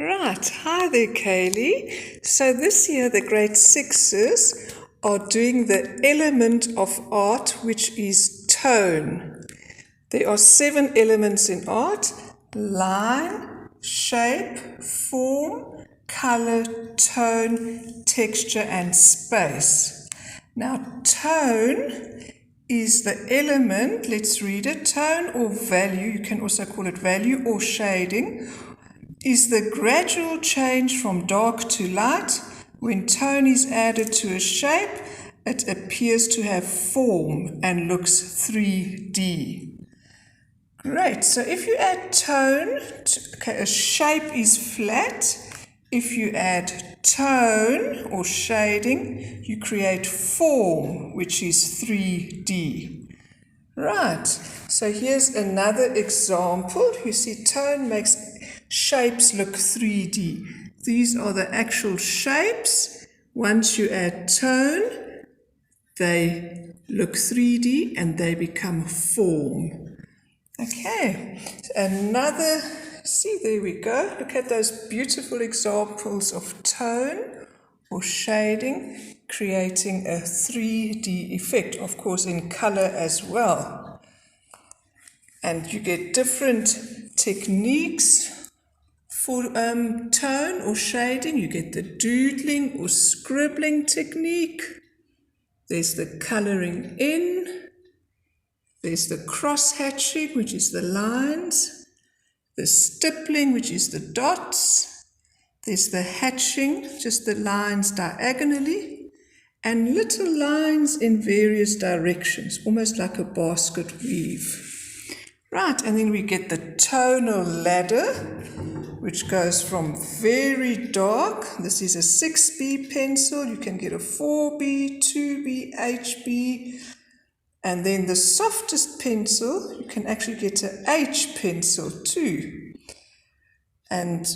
Right, hi there Kaylee. So this year the grade 6s are doing the element of art which is tone. There are 7 elements in art: line, shape, form, color, tone, texture and space. Now tone is the element, let's read it, tone or value, you can also call it value or shading, is the gradual change from dark to light. When tone is added to a shape, it appears to have form and looks 3D. Great, so if you add tone, a shape is flat. If you add tone or shading, you create form, which is 3D. Right, so here's another example. You see tone makes shapes look 3D. These are the actual shapes. Once you add tone, they look 3D and they become form. Okay, another, see, there we go. Look at those beautiful examples of tone or shading, creating a 3D effect, of course in color as well. And you get different techniques for tone or shading. You get the doodling or scribbling technique. There's the coloring in. There's the cross-hatching, which is the lines. The stippling, which is the dots. There's the hatching, just the lines diagonally. And little lines in various directions, almost like a basket weave. Right, and then we get the tonal ladder, which goes from very dark. This is a 6B pencil. You can get a 4B, 2B, HB. And then the softest pencil, you can actually get an H pencil too. And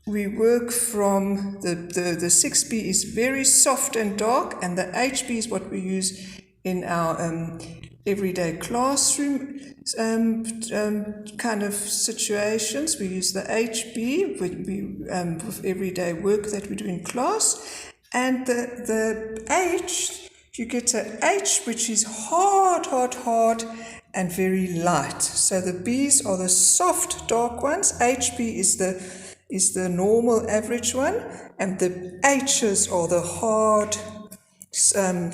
we work from the 6B is very soft and dark, and the HB is what we use in our everyday classroom kind of situations. We use the HB with everyday work that we do in class. And the H, you get an H which is hard, and very light. So the B's are the soft, dark ones. HB is the normal, average one. And the H's are the hard,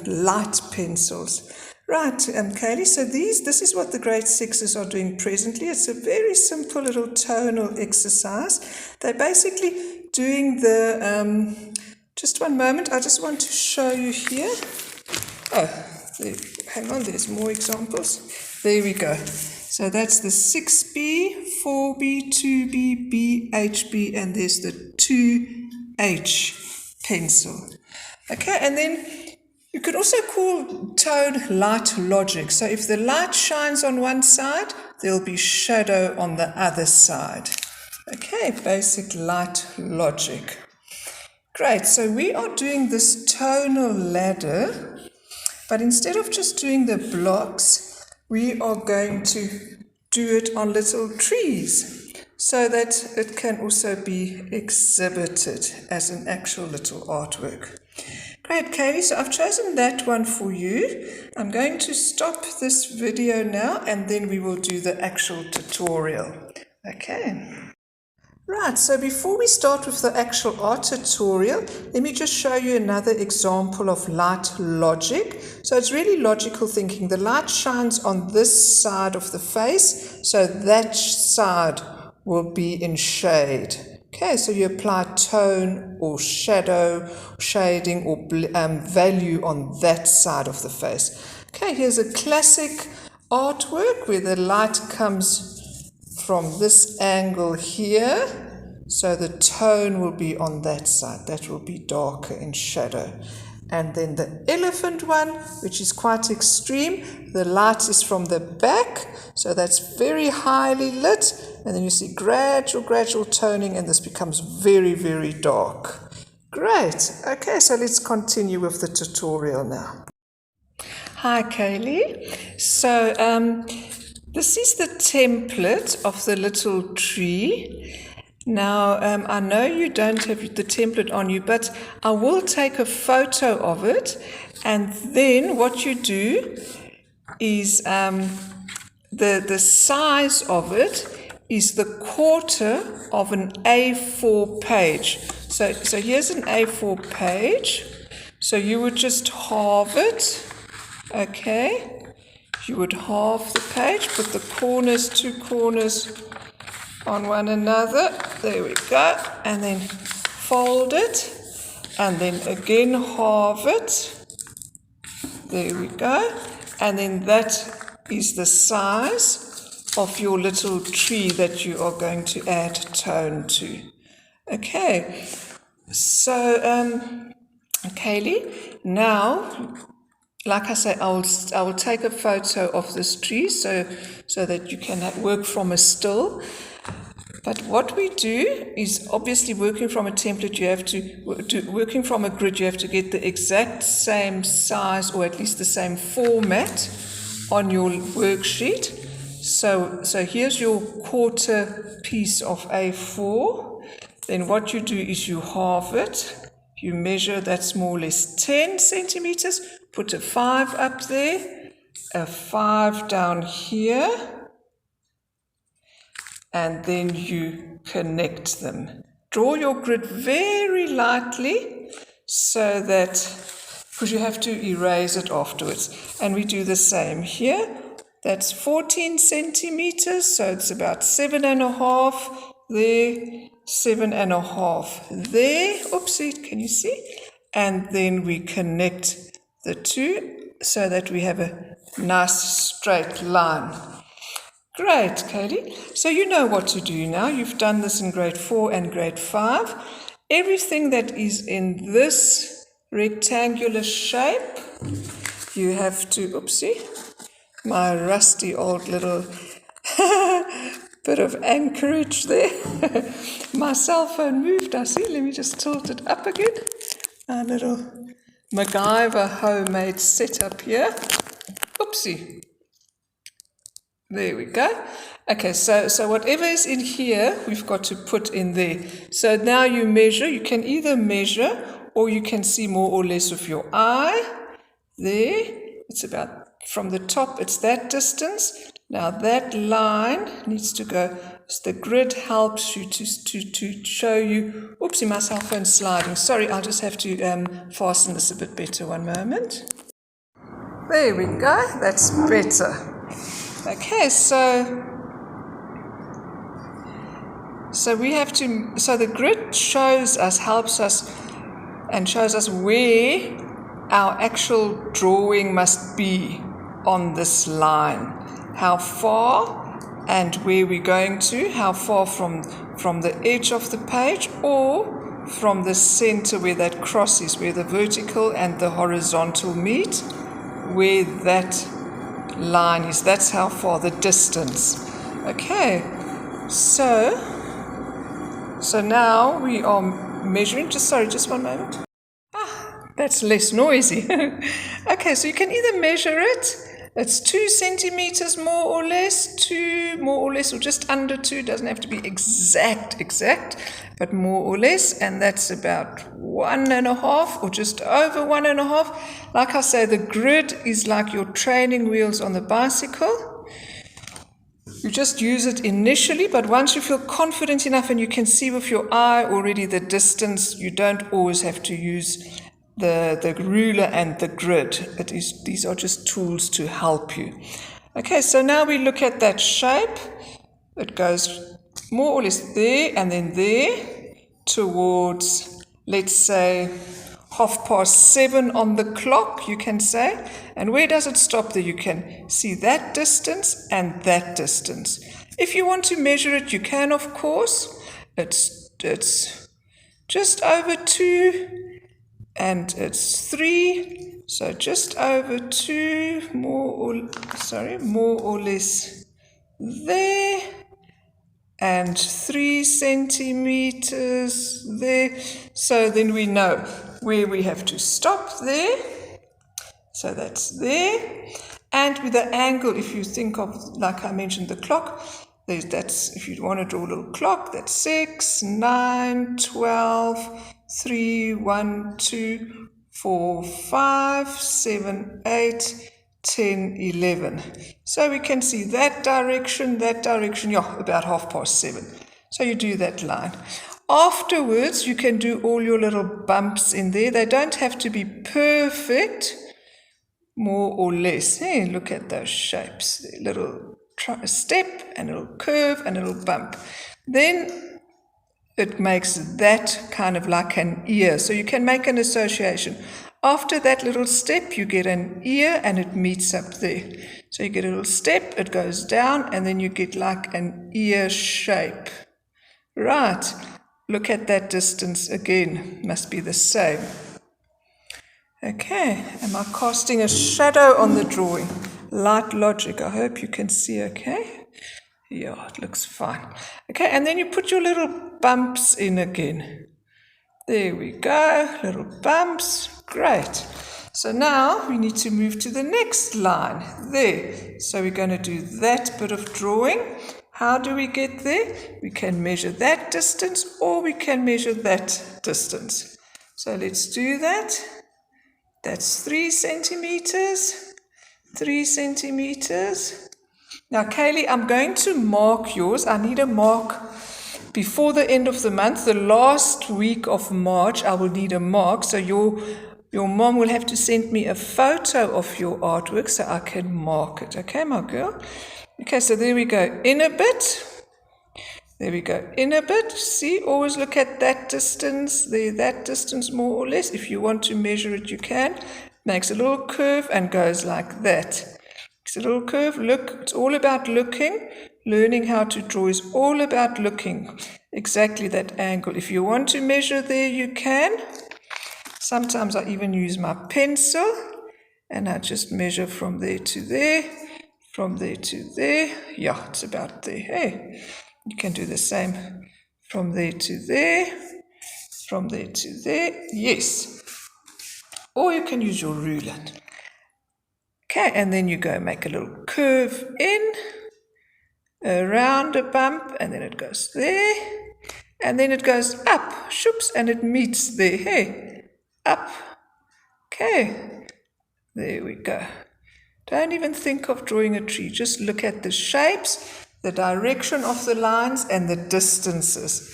light pencils. Right, Kaylee, so this is what the grade 6s are doing presently. It's a very simple little tonal exercise. They're basically doing the, just one moment, I just want to show you here. Oh, hang on, there's more examples. There we go. So that's the 6B, 4B, 2B, B, HB, and there's the 2H pencil. Okay, and then you could also call tone light logic. So if the light shines on one side, there'll be shadow on the other side. Okay, basic light logic. Great, so we are doing this tonal ladder, but instead of just doing the blocks, we are going to do it on little trees so that it can also be exhibited as an actual little artwork. Great, Kaylee, so I've chosen that one for you. I'm going to stop this video now and then we will do the actual tutorial. Okay. Right, so before we start with the actual art tutorial, let me just show you another example of light logic. So it's really logical thinking. The light shines on this side of the face, so that side will be in shade. Okay, so you apply tone or shadow, shading or value on that side of the face. Okay, here's a classic artwork where the light comes from this angle here, so the tone will be on that side. That will be darker in shadow. And then the elephant one, which is quite extreme, the light is from the back, so that's very highly lit, and then you see gradual toning, and this becomes very, very dark. Great. Okay, so let's continue with the tutorial now. Hi, Kaylee. So this is the template of the little tree, Now, I know you don't have the template on you, but I will take a photo of it, and then what you do is the size of it is the quarter of an A4 page. So here's an A4 page. So you would just halve it, okay? You would halve the page, put the corners, two corners on one another, there we go, and then fold it, and then again halve it, there we go, and then that is the size of your little tree that you are going to add tone to. Okay, so Kaylee, now, like I say, I will take a photo of this tree so that you can work from a still. But what we do is, obviously, working from a template, you have to, working from a grid, you have to get the exact same size, or at least the same format on your worksheet. So here's your quarter piece of A4. Then what you do is you halve it. You measure, that's more or less 10 centimeters. Put a 5 up there, a 5 down here, and then you connect them. Draw your grid very lightly so that, because you have to erase it afterwards. And we do the same here. That's 14 centimeters, so it's about 7.5 there, 7.5 there. Oopsie, can you see? And then we connect the two so that we have a nice straight line. Great, Katie. So you know what to do now. You've done this in grade 4 and grade 5. Everything that is in this rectangular shape, you have to, oopsie, my rusty old little bit of anchorage there. My cell phone moved, I see. Let me just tilt it up again. Our little MacGyver homemade setup here. Oopsie. There we go. Okay, so whatever is in here, we've got to put in there. So now you measure. You can either measure or you can see more or less with your eye. There, it's about, from the top, it's that distance. Now that line needs to go, so the grid helps you to show you. Oopsie, my cell phone's sliding. Sorry, I'll just have to fasten this a bit better. One moment. There we go. That's better. Okay, so we have to, so the grid shows us, helps us, and shows us where our actual drawing must be on this line. How far and where we're going to, how far from the edge of the page or from the center where that cross is, where the vertical and the horizontal meet, where that line is. That's how far, the distance. Okay, so now we are measuring. Just one moment. That's less noisy. Okay, so you can either measure it. It's 2 centimeters more or less, 2 more or less, or just under 2. Doesn't have to be exact, but more or less, and that's about 1.5 or just over 1.5. Like I say, the grid is like your training wheels on the bicycle. You just use it initially, but once you feel confident enough and you can see with your eye already the distance, you don't always have to use the ruler and the grid. These are just tools to help you. Okay, so now we look at that shape. It goes more or less there and then there towards, let's say, 7:30 on the clock, you can say. And where does it stop there? You can see that distance and that distance. If you want to measure it, you can, of course. It's just over 2 and it's 3. So just over 2, more or less there. And 3 centimeters there. So then we know where we have to stop there. So that's there. And with the angle, if you think of, like I mentioned, the clock, That's, if you want to draw a little clock, that's 6, 9, 12, 3, 1, 2, 4, 5, 7, 8, 10, 11. So we can see that direction, yeah, about 7:30. So you do that line. Afterwards, you can do all your little bumps in there. They don't have to be perfect, more or less. Hey, look at those shapes. The little step and a little curve and a little bump. Then it makes that kind of like an ear. So you can make an association. After that little step, you get an ear and it meets up there. So you get a little step, it goes down, and then you get like an ear shape. Right. Look at that distance again. Must be the same. Okay, am I casting a shadow on the drawing? Light logic, I hope you can see okay. Yeah, it looks fine. Okay, and then you put your little bumps in again. There we go, little bumps, great. So now we need to move to the next line, there. So we're going to do that bit of drawing. How do we get there? We can measure that distance or we can measure that distance. So let's do that. That's 3 centimeters, 3 centimeters. Now, Kaylee, I'm going to mark yours. I need a mark before the end of the month. The last week of March, I will need a mark. So your mom will have to send me a photo of your artwork so I can mark it. Okay, my girl? Okay, so there we go. In a bit. There we go, in a bit. See, always look at that distance, there, that distance more or less. If you want to measure it, you can. Makes a little curve and goes like that. Makes a little curve, look, it's all about looking. Learning how to draw is all about looking. Exactly that angle. If you want to measure there, you can. Sometimes I even use my pencil and I just measure from there to there, from there to there. Yeah, it's about there, hey. You can do the same from there to there, from there to there, yes. Or you can use your ruler. Okay, and then you go make a little curve in, around a bump, and then it goes there, and then it goes up, shoops, and it meets there, hey, up. Okay, there we go. Don't even think of drawing a tree, just look at the shapes, the direction of the lines and the distances.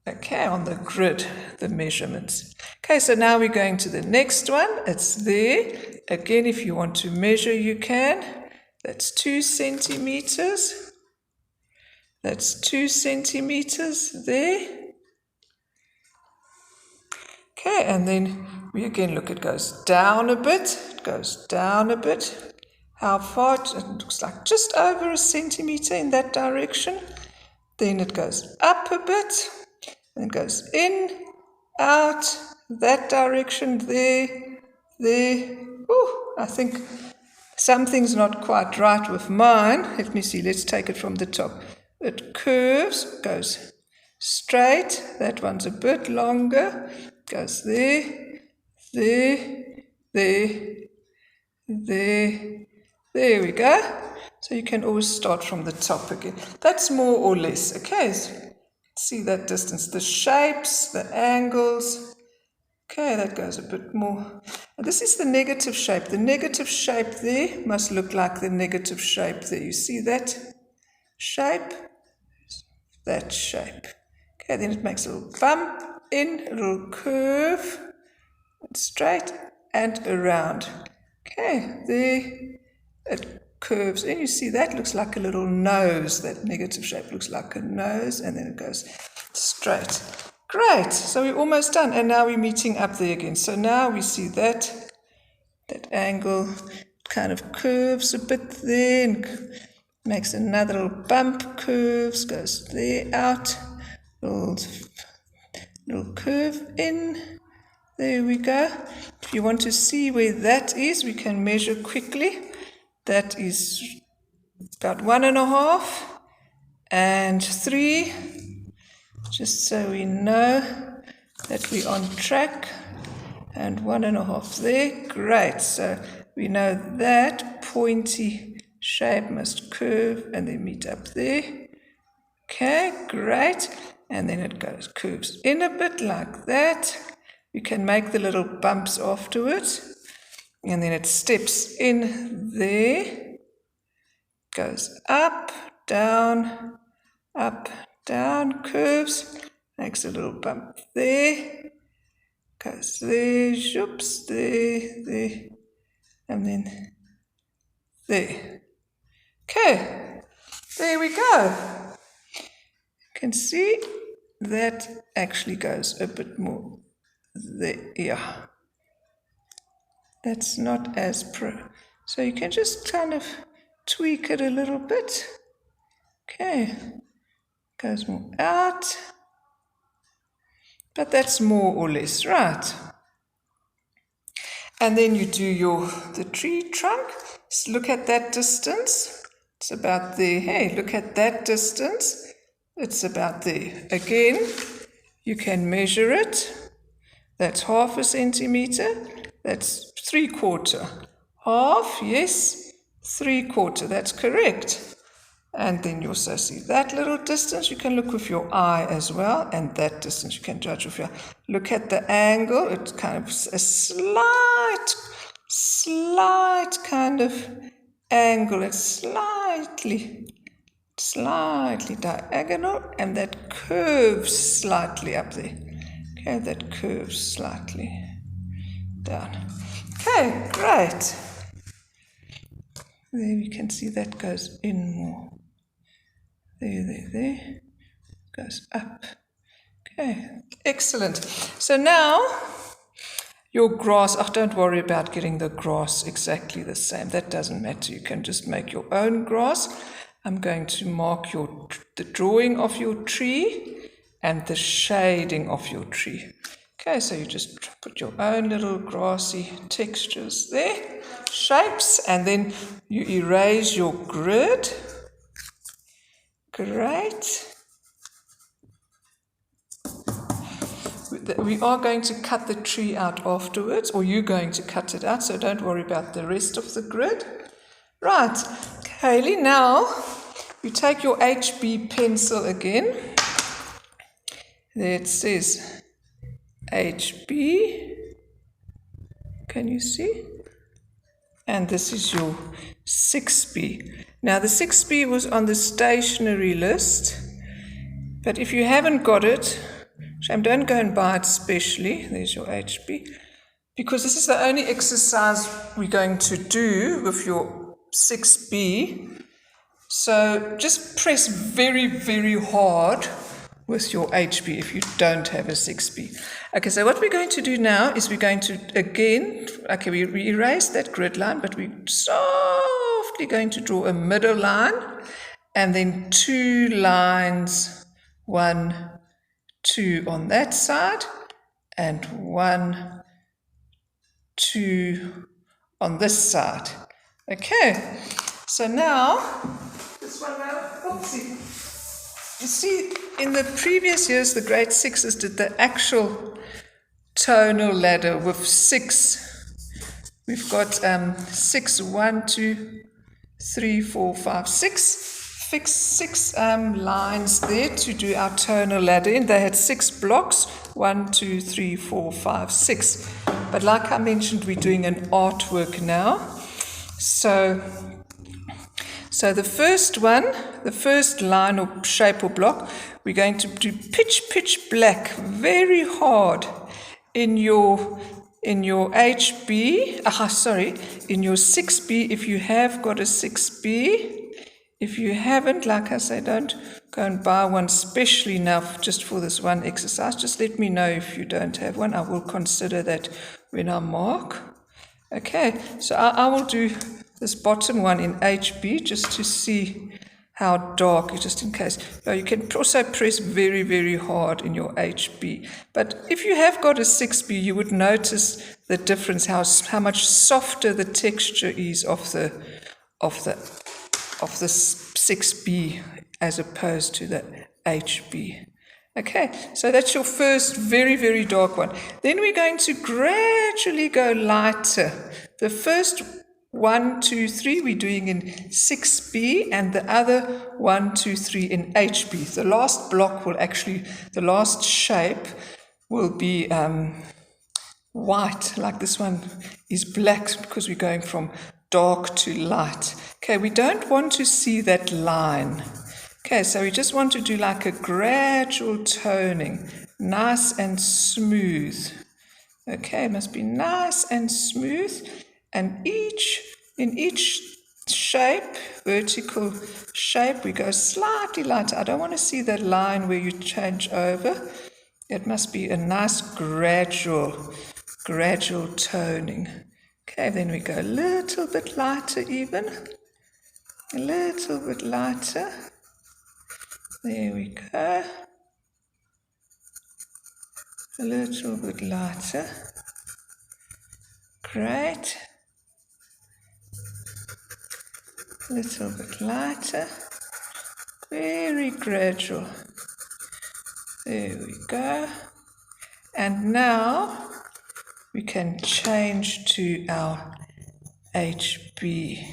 Okay, on the grid, the measurements. Okay, so now we're going to the next one. It's there. Again, if you want to measure, you can. That's 2 centimeters. That's 2 centimeters there. Okay, and then we again look, it goes down a bit. It goes down a bit. How far? It looks like just over 1 centimeter in that direction. Then it goes up a bit. Then goes in, out, that direction, there, there. Ooh, I think something's not quite right with mine. Let me see, let's take it from the top. It curves, goes straight. That one's a bit longer. Goes there, there, there, there. There we go. So you can always start from the top again. That's more or less, okay? See that distance, the shapes, the angles. Okay, that goes a bit more. And this is the negative shape. The negative shape there must look like the negative shape there. You see that shape? That shape. Okay, then it makes a little bump in, a little curve, and straight and around. Okay, there. It curves in. You see that looks like a little nose. That negative shape looks like a nose, and then it goes straight. Great. So we're almost done, and now we're meeting up there again. So now we see that angle kind of curves a bit there, and makes another little bump, curves, goes there, out, little curve in. There we go. If you want to see where that is, we can measure quickly. That is about 1.5 and 3, just so we know that we're on track, and 1.5 there. Great, so we know that pointy shape must curve and then meet up there. Okay, great. And then it curves in a bit like that. You can make the little bumps afterwards. And then it steps in there, goes up, down, curves, makes a little bump there, goes there, zhoops, there, and then there. Okay, there we go. You can see that actually goes a bit more there. Yeah, that's not as so you can just kind of tweak it a little bit. Okay, goes more out, but that's more or less right. And then you do the tree trunk. Just look at that distance. It's about there. Hey, look at that distance. It's about there. Again, you can measure it. That's 1/2 centimeter. That's 3/4. Half, yes. 3/4. That's correct. And then you also see that little distance. You can look with your eye as well. And that distance you can judge with your eye. Look at the angle. It's kind of a slight kind of angle. It's slightly diagonal. And that curves slightly up there. Okay, that curves slightly down. Okay, great. There you can see that goes in more. There. Goes up. Okay, excellent. So now, your grass, don't worry about getting the grass exactly the same. That doesn't matter. You can just make your own grass. I'm going to mark the drawing of your tree and the shading of your tree. Okay, so you just put your own little grassy textures there, shapes, and then you erase your grid. Great. We are going to cut the tree out afterwards, or you're going to cut it out, so don't worry about the rest of the grid. Right, Kaylee, now you take your HB pencil again. There it says HB. Can you see? And this is your 6B. Now the 6B was on the stationery list, but if you haven't got it, don't go and buy it specially. There's your HB. Because this is the only exercise we're going to do with your 6B. So just press very, very hard with your HB if you don't have a 6B. Okay, so what we're going to do now is we're going to again, we erase that grid line, but we're softly going to draw a middle line and then 2 lines, 1, 2 on that side and 1, 2 on this side. Okay, so now this one now, oopsie. You see, in the previous years, the grade 6s did the actual tonal ladder with 6. We've got 6, 1, 2, 3, 4, 5, 6. Fixed 6 lines there to do our tonal ladder in. They had 6 blocks, 1, 2, 3, 4, 5, 6. But like I mentioned, we're doing an artwork now. So the first one, the first line or shape or block, we're going to do pitch black very hard in your HB, in your 6B if you have got a 6B. If you haven't, like I say, don't go and buy one specially now just for this one exercise. Just let me know if you don't have one. I will consider that when I mark. Okay, so I will do this bottom one in HB just to see how dark, just in case. You can also press very, very hard in your HB. But if you have got a 6B, you would notice the difference, how much softer the texture is of the 6B as opposed to the HB. Okay, so that's your first very, very dark one. Then we're going to gradually go lighter. The first 1, 2, 3 we're doing in 6B, and the other 1, 2, 3 in HB. The last block will actually, the last shape will be white, like this one is black because we're going from dark to light. Okay, we don't want to see that line. Okay, so we just want to do like a gradual toning, nice and smooth. Okay, it must be nice and smooth, and in each shape, vertical shape, we go slightly lighter. I don't want to see that line where you change over. It must be a nice gradual toning. Okay, then we go a little bit lighter even. A little bit lighter. There we go. A little bit lighter. Great. A little bit lighter. Very gradual. There we go. And now we can change to our HB.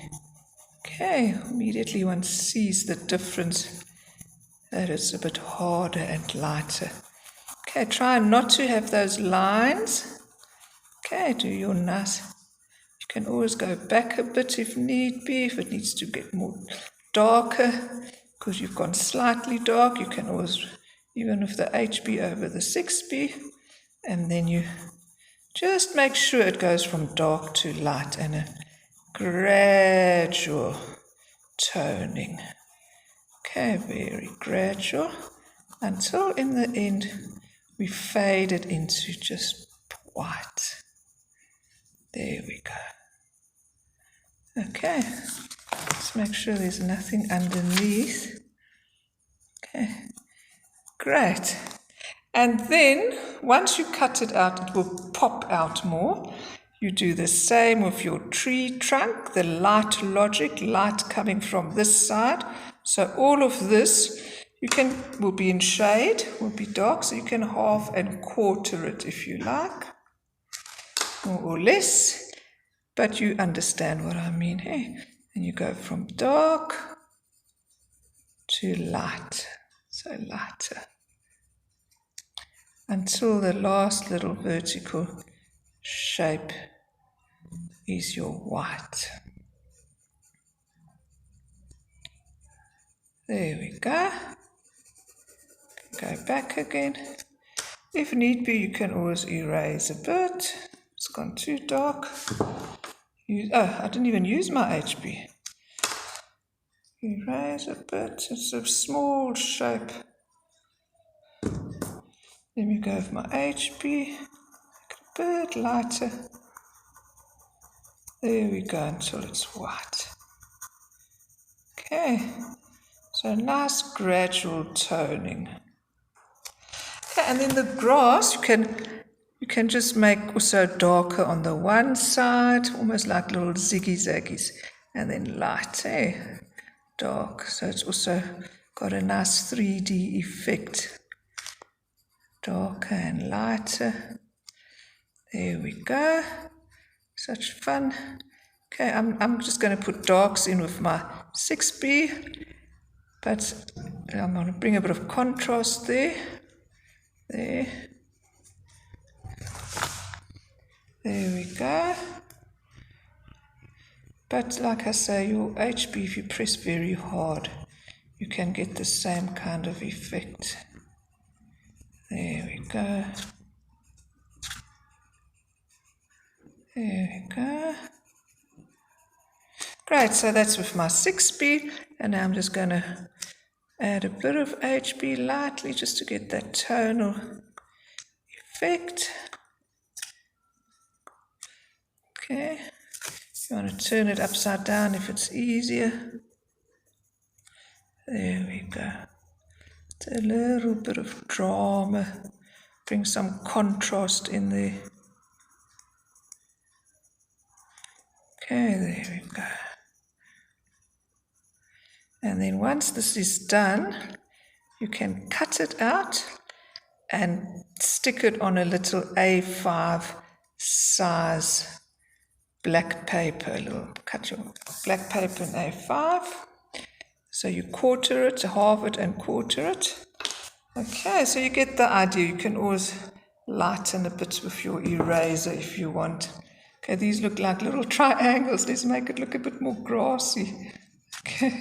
Okay, immediately one sees the difference, that it's a bit harder and lighter. Okay, try not to have those lines. Okay, do your nice. You can always go back a bit if need be, if it needs to get more darker, because you've gone slightly dark. You can always, even with the HB over the 6B, and then you just make sure it goes from dark to light and a gradual toning. Okay, very gradual, until in the end we fade it into just white. There we go. Okay, let's make sure there's nothing underneath. Okay, great. And then once you cut it out, it will pop out more. You do the same with your tree trunk, the light logic, light coming from this side. So all of this will be in shade, will be dark, so you can half and quarter it if you like, more or less. But you understand what I mean, hey? And you go from dark to light, so lighter, until the last little vertical shape is your white. There we go. Go back again. If need be, you can always erase a bit. It's gone too dark. I didn't even use my HB. Erase a bit. It's a small shape. Let me go with my HB. Make it a bit lighter. There we go, until it's white. Okay. So nice gradual toning. Okay, and then the grass you can just make also darker on the one side, almost like little ziggy-zaggies, and then light, dark. So it's also got a nice 3D effect. Darker and lighter. There we go. Such fun. Okay, I'm just going to put darks in with my 6B, but I'm going to bring a bit of contrast there. There we go. But like I say, your HB, if you press very hard, you can get the same kind of effect. There we go. There we go. Great, so that's with my 6B, and now I'm just going to add a bit of HB lightly just to get that tonal effect. Okay, you want to turn it upside down if it's easier. There we go. It's a little bit of drama, bring some contrast in there. Okay, there we go. And then once this is done, you can cut it out and stick it on a little A5 size black paper, cut your black paper in A5. So you quarter it, halve it and quarter it. Okay, so you get the idea. You can always lighten a bit with your eraser if you want. Okay, these look like little triangles. Let's make it look a bit more grassy. Okay,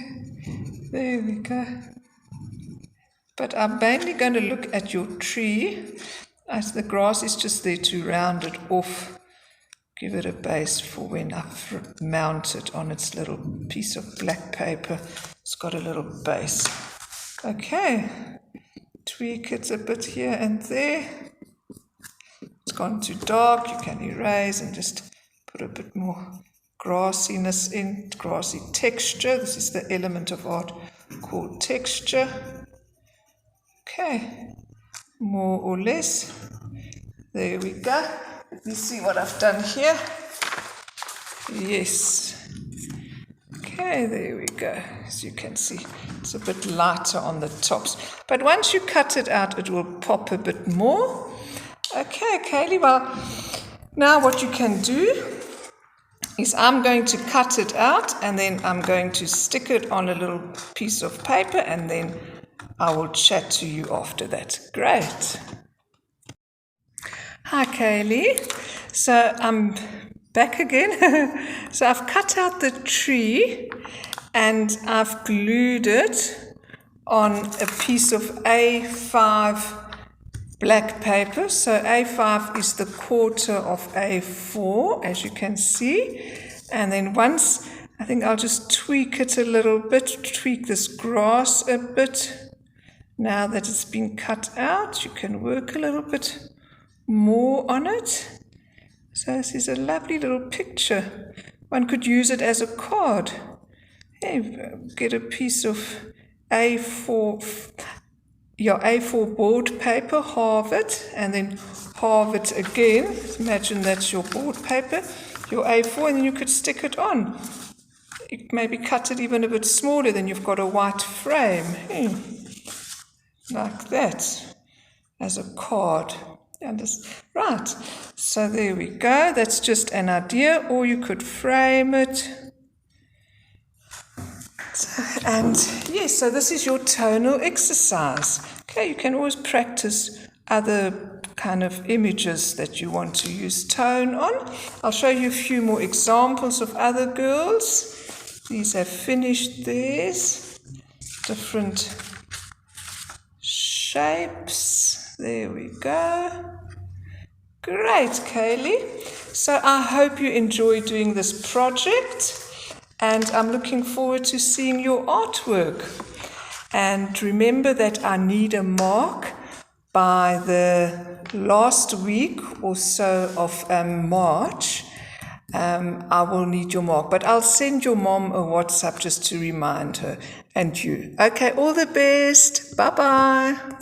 there we go. But I'm mainly going to look at your tree, as the grass is just there to round it off. Give it a base for when I've mounted on its little piece of black paper. It's got a little base. Okay, tweak it a bit here and there. It's gone too dark. You can erase and just put a bit more grassiness in, grassy texture. This is the element of art called texture. Okay, more or less. There we go. Let me see what I've done here. Yes. Okay, there we go. As you can see, it's a bit lighter on the tops. But once you cut it out, it will pop a bit more. Okay, Kaylee, well, now what you can do is I'm going to cut it out and then I'm going to stick it on a little piece of paper and then I will chat to you after that. Great. Hi, Kaylee. So I'm back again. So I've cut out the tree and I've glued it on a piece of A5 black paper. So A5 is the quarter of A4, as you can see. And then once, I think I'll just tweak it a little bit, tweak this grass a bit. Now that it's been cut out, you can work a little bit more on it. So this is a lovely little picture. One could use it as a card. Hey, get a piece of A4, your A4 board paper, halve it, and then halve it again. Imagine that's your board paper, your A4, and then you could stick it on. You maybe cut it even a bit smaller, then you've got a white frame. Hey, like that, as a card. Right, so there we go. That's just an idea, or you could frame it. And yes, so this is your tonal exercise. Okay, you can always practice other kind of images that you want to use tone on. I'll show you a few more examples of other girls. These have finished theirs. Different shapes. There we go. Great, Kaylee. So I hope you enjoy doing this project. And I'm looking forward to seeing your artwork. And remember that I need a mark by the last week or so of March. I will need your mark. But I'll send your mom a WhatsApp just to remind her and you. Okay, all the best. Bye-bye.